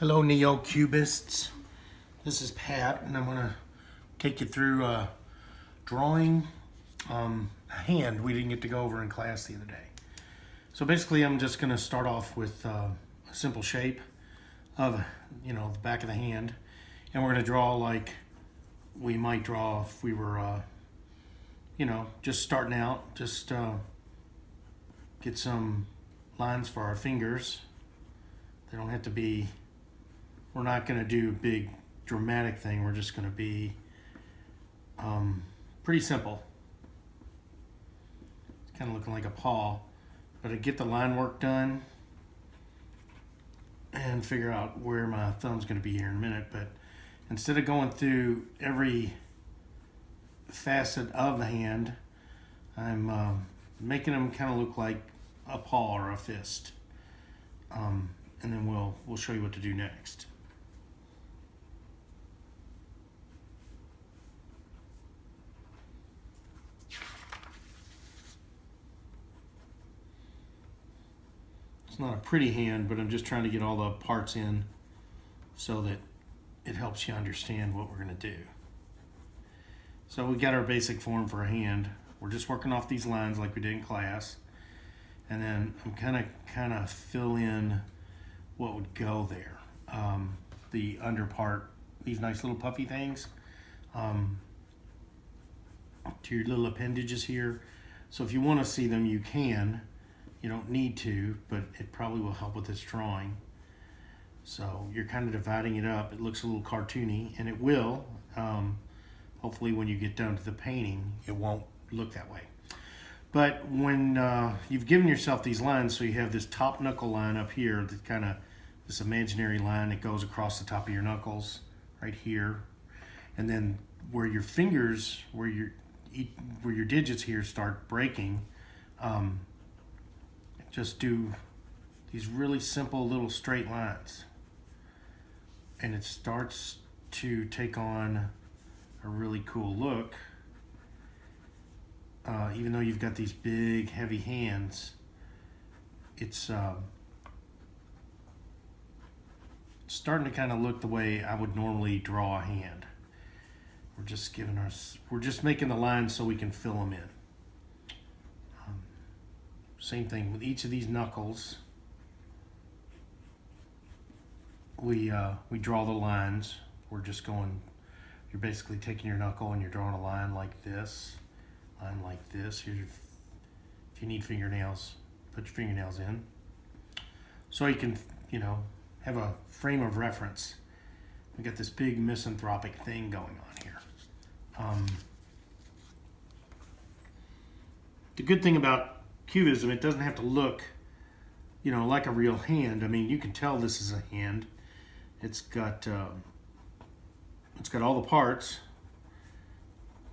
Hello, neo-cubists. This is Pat, and I'm going to take you through drawing a hand we didn't get to go over in class the other day. So basically, I'm just going to start off with a simple shape of, the back of the hand, and we're going to draw like we might draw if we were, just starting out. Just get some lines for our fingers. They don't have to be. We're not going to do a big dramatic thing. We're just going to be pretty simple. It's kind of looking like a paw. But I get the line work done and figure out where my thumb's going to be here in a minute. But instead of going through every facet of the hand, I'm making them kind of look like a paw or a fist. And then we'll show you what to do next. It's not a pretty hand, but I'm just trying to get all the parts in so that it helps you understand what we're going to do. So we got our basic form for a hand. We're just working off these lines like we did in class. And then I'm kind of fill in what would go there. The under part, these nice little puffy things, to your little appendages here. So if you want to see them, you can. You don't need to, but it probably will help with this drawing. So you're kind of dividing it up. It looks a little cartoony, and it will. Hopefully when you get down to the painting, it won't look that way. But when you've given yourself these lines, so you have this top knuckle line up here, that kind of this imaginary line that goes across the top of your knuckles right here, and then where your fingers, where your digits here start breaking, just do these really simple little straight lines, and it starts to take on a really cool look. Even though you've got these big heavy hands, it's starting to kind of look the way I would normally draw a hand. We're just making the lines so we can fill them in. Same thing with each of these knuckles. We draw the lines. We're just going. You're basically taking your knuckle and you're drawing a line like this. Line like this. Here's if you need fingernails, put your fingernails in. So you can, have a frame of reference. We got this big misanthropic thing going on here. The good thing about cubism, it doesn't have to look, like a real hand. I mean, you can tell this is a hand. It's got all the parts,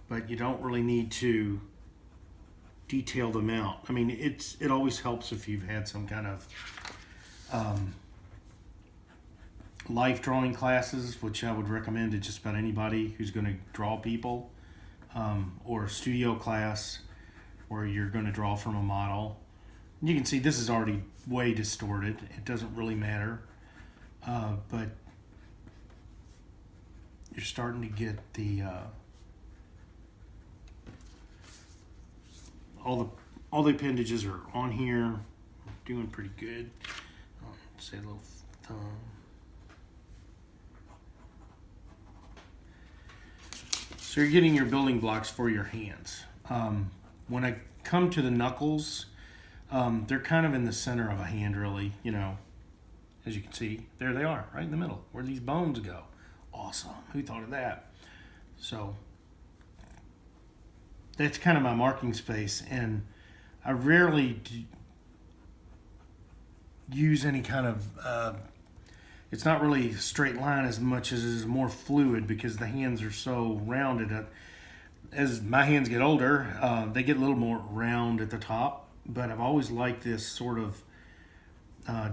but you don't really need to detail them out. I mean, it always helps if you've had some kind of life drawing classes, which I would recommend to just about anybody who's going to draw people, or a studio class where you're going to draw from a model. You can see this is already way distorted. It doesn't really matter, but you're starting to get the all the appendages are on here. Doing pretty good. Say a little thumb. So you're getting your building blocks for your hands. When I come to the knuckles, they're kind of in the center of a hand, really. As you can see, there they are, right in the middle, where these bones go. Awesome. Who thought of that? So that's kind of my marking space, and I rarely use any kind of it's not really a straight line as much as it is more fluid, because the hands are so rounded. As my hands get older, they get a little more round at the top, but I've always liked this sort of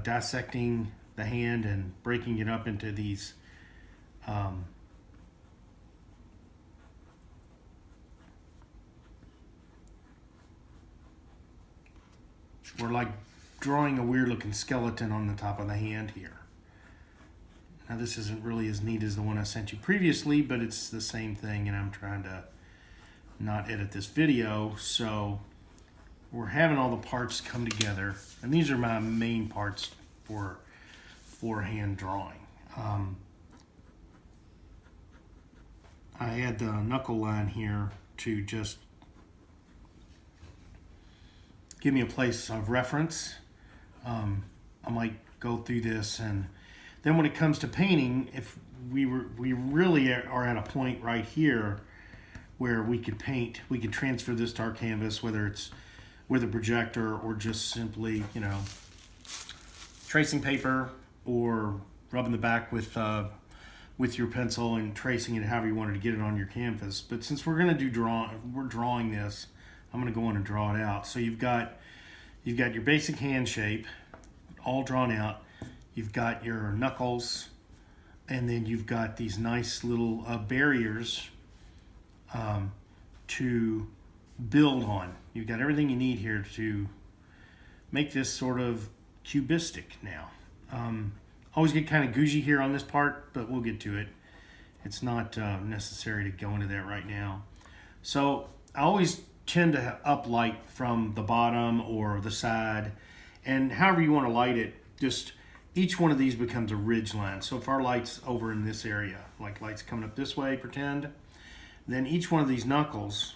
dissecting the hand and breaking it up into these we're like drawing a weird looking skeleton on the top of the hand here. Now this isn't really as neat as the one I sent you previously, but it's the same thing, and I'm trying to not edit this video, so we're having all the parts come together, and these are my main parts for hand drawing. I had the knuckle line here to just give me a place of reference. I might go through this, and then when it comes to painting, if we really are at a point right here where we could paint, we could transfer this to our canvas, whether it's with a projector or just simply, you know, tracing paper or rubbing the back with your pencil and tracing it however you wanted to get it on your canvas. But since we're going to we're drawing this, I'm going to go in and draw it out. So you've got your basic hand shape all drawn out. You've got your knuckles, and then you've got these nice little barriers to build on. You've got everything you need here to make this sort of cubistic now. Always get kind of gougey here on this part, but we'll get to it. It's not necessary to go into that right now. So I always tend to up light from the bottom or the side, and however you want to light it, just each one of these becomes a ridge line. So if our light's over in this area, like light's coming up this way, pretend, then each one of these knuckles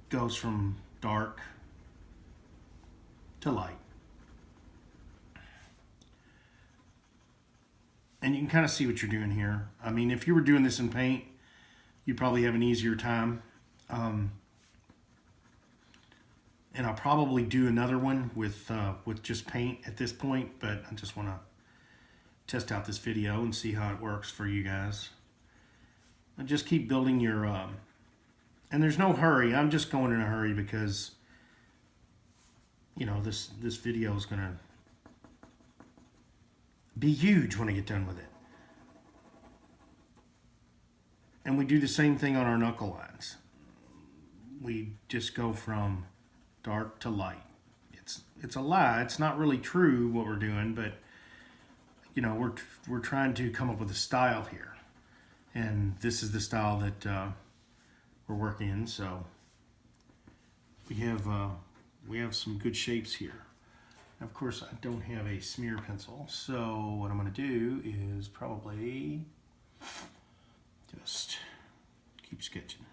goes from dark to light. And you can kind of see what you're doing here. I mean, if you were doing this in paint, you'd probably have an easier time. And I'll probably do another one with just paint at this point, but I just want to test out this video and see how it works for you guys. And just keep building your, and there's no hurry. I'm just going in a hurry because, you know, this video is going to be huge when I get done with it. And we do the same thing on our knuckle lines. We just go from dark to light. It's a lie. It's not really true what we're doing, but you know, we're trying to come up with a style here, and this is the style that we're working in. So we have some good shapes here. Of course, I don't have a smear pencil, so what I'm going to do is probably just keep sketching.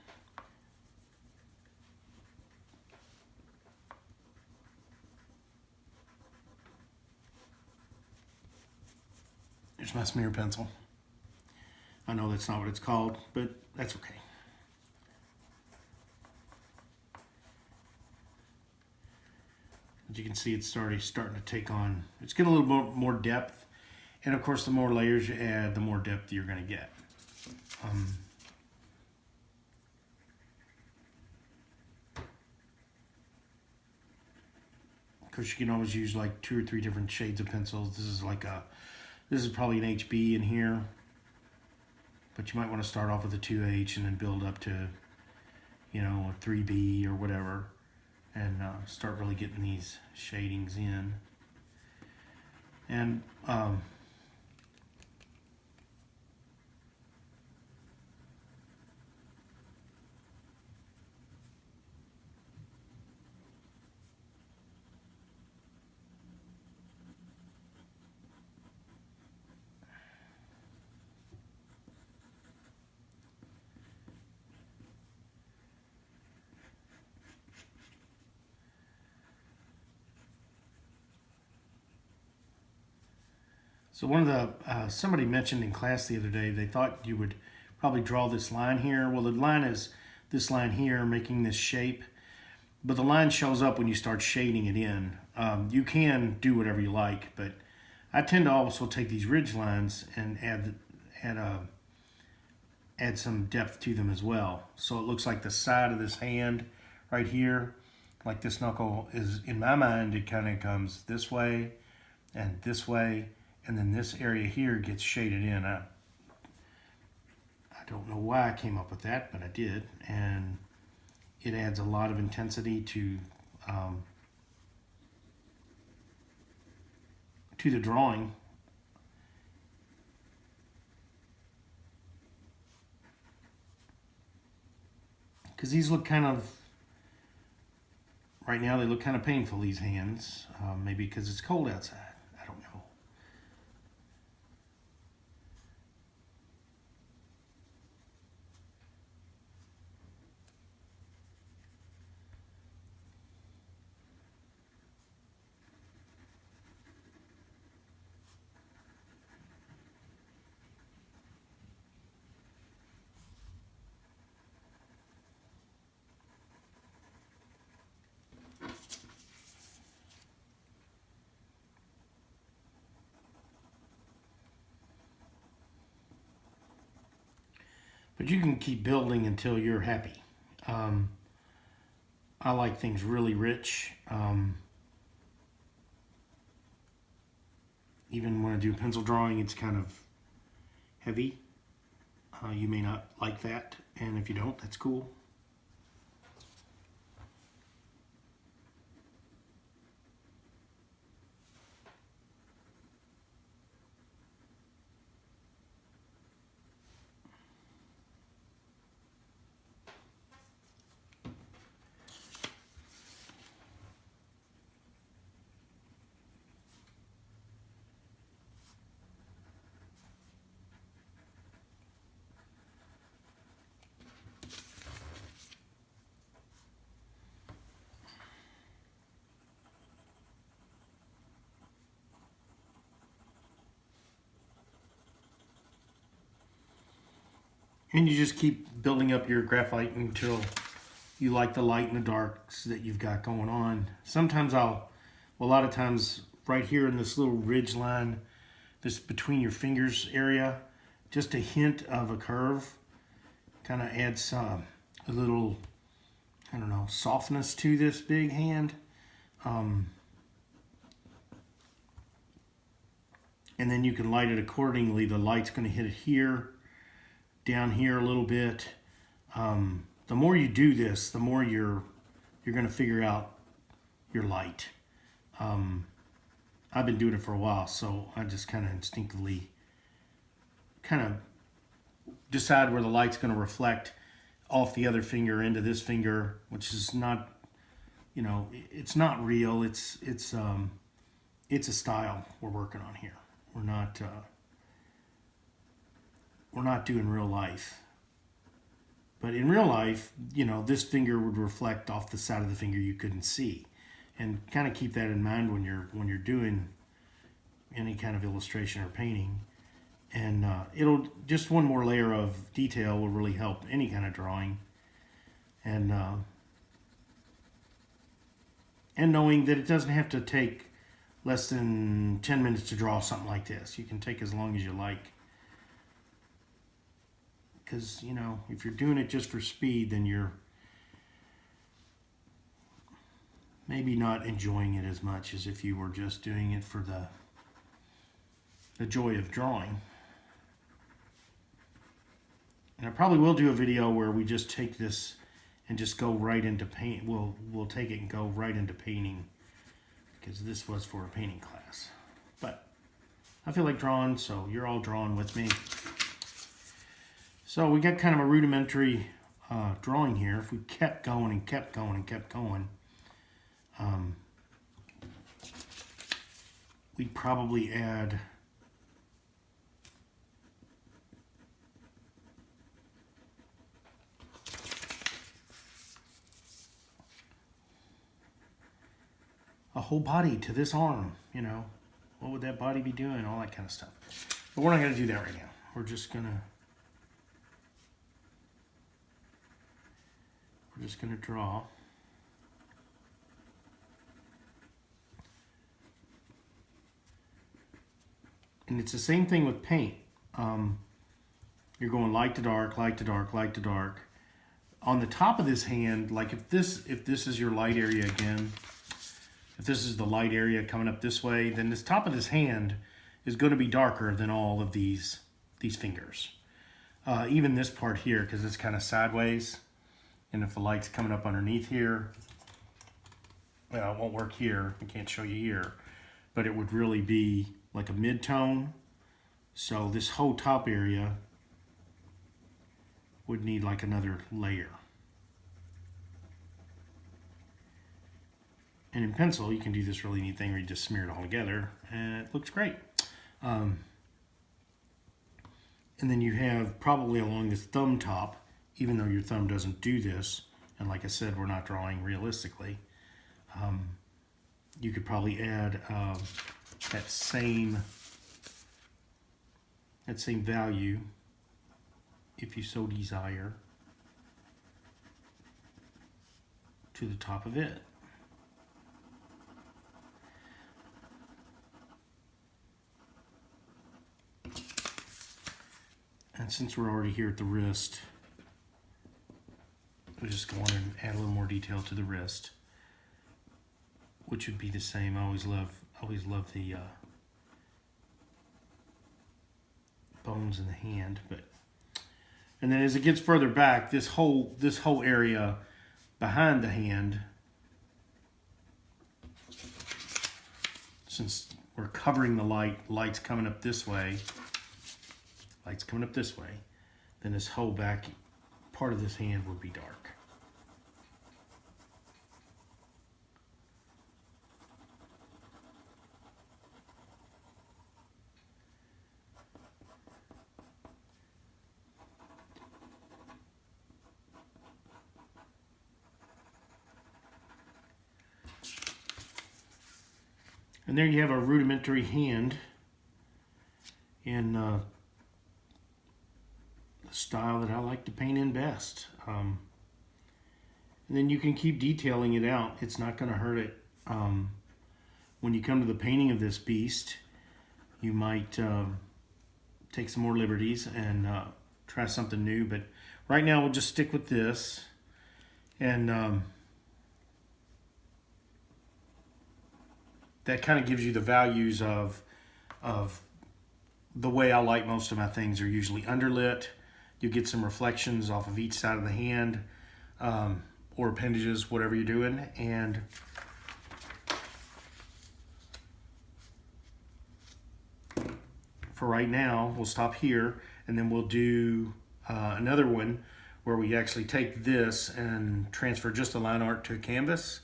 There's my smear pencil. I know that's not what it's called, but that's okay. As you can see, it's already starting to take on, it's getting a little bit more depth. And of course, the more layers you add, the more depth you're going to get. Of course, you can always use like 2 or 3 different shades of pencils. This is probably an HB in here, but you might want to start off with a 2H and then build up to, you know, a 3B or whatever, and start really getting these shadings in. And so one of the, somebody mentioned in class the other day, they thought you would probably draw this line here. Well, the line is this line here making this shape, but the line shows up when you start shading it in. You can do whatever you like, but I tend to also take these ridge lines and add some depth to them as well. So it looks like the side of this hand right here, like this knuckle is, in my mind, it kind of comes this way and this way. And then this area here gets shaded in. I don't know why I came up with that, but I did. And it adds a lot of intensity to the drawing. because these look kind of, right now they look kind of painful, these hands. Maybe because it's cold outside. I don't know. But you can keep building until you're happy. I like things really rich. Even when I do pencil drawing, it's kind of heavy. You may not like that, and if you don't, that's cool. And you just keep building up your graphite until you like the light and the darks that you've got going on. Sometimes a lot of times right here in this little ridge line, this between your fingers area, just a hint of a curve kind of adds a little, I don't know, softness to this big hand. And then you can light it accordingly. The light's going to hit it here, down here a little bit. The more you do this, the more you're going to figure out your light. I've been doing it for a while, so I just kind of instinctively kind of decide where the light's going to reflect off the other finger into this finger, which is not, you know, it's not real. It's a style we're working on here. We're not doing real life. But in real life, you know, this finger would reflect off the side of the finger you couldn't see. And kind of keep that in mind when you're doing any kind of illustration or painting. And it'll just one more layer of detail will really help any kind of drawing. And knowing that it doesn't have to take less than 10 minutes to draw something like this. You can take as long as you like. Because, you know, if you're doing it just for speed, then you're maybe not enjoying it as much as if you were just doing it for the joy of drawing. And I probably will do a video where we just take this and just go right into paint. We'll take it and go right into painting, because this was for a painting class. But I feel like drawing, so you're all drawing with me. So we got kind of a rudimentary drawing here. If we kept going and kept going and kept going, we'd probably add a whole body to this arm, you know. What would that body be doing? All that kind of stuff. But we're not going to do that right now. We're just going to draw. And it's the same thing with paint. You're going light to dark, light to dark, light to dark. On the top of this hand, like if this is your light area again, if this is the light area coming up this way, then this top of this hand is going to be darker than all of these fingers. Even this part here, because it's kind of sideways. And if the light's coming up underneath here, well, it won't work here. I can't show you here. But it would really be like a mid-tone. So this whole top area would need like another layer. And in pencil, you can do this really neat thing where you just smear it all together, and it looks great. And then you have probably along this thumb top, even though your thumb doesn't do this, and like I said, we're not drawing realistically, you could probably add that same value, if you so desire, to the top of it. And since we're already here at the wrist, we'll just go on and add a little more detail to the wrist, which would be the same. I always love the bones in the hand, and then as it gets further back, this whole area behind the hand, since we're covering the light's coming up this way, then this whole back part of this hand would be dark. And there you have a rudimentary hand in the style that I like to paint in best. And then you can keep detailing it out. It's not going to hurt it. When you come to the painting of this beast, you might take some more liberties and try something new. But right now we'll just stick with this. And that kind of gives you the values of the way I like most of my things are usually underlit. You get some reflections off of each side of the hand, or appendages, whatever you're doing. And for right now, we'll stop here, and then we'll do another one where we actually take this and transfer just the line art to a canvas,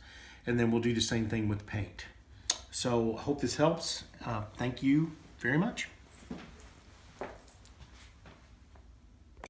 and then we'll do the same thing with paint. So I hope this helps. Thank you very much.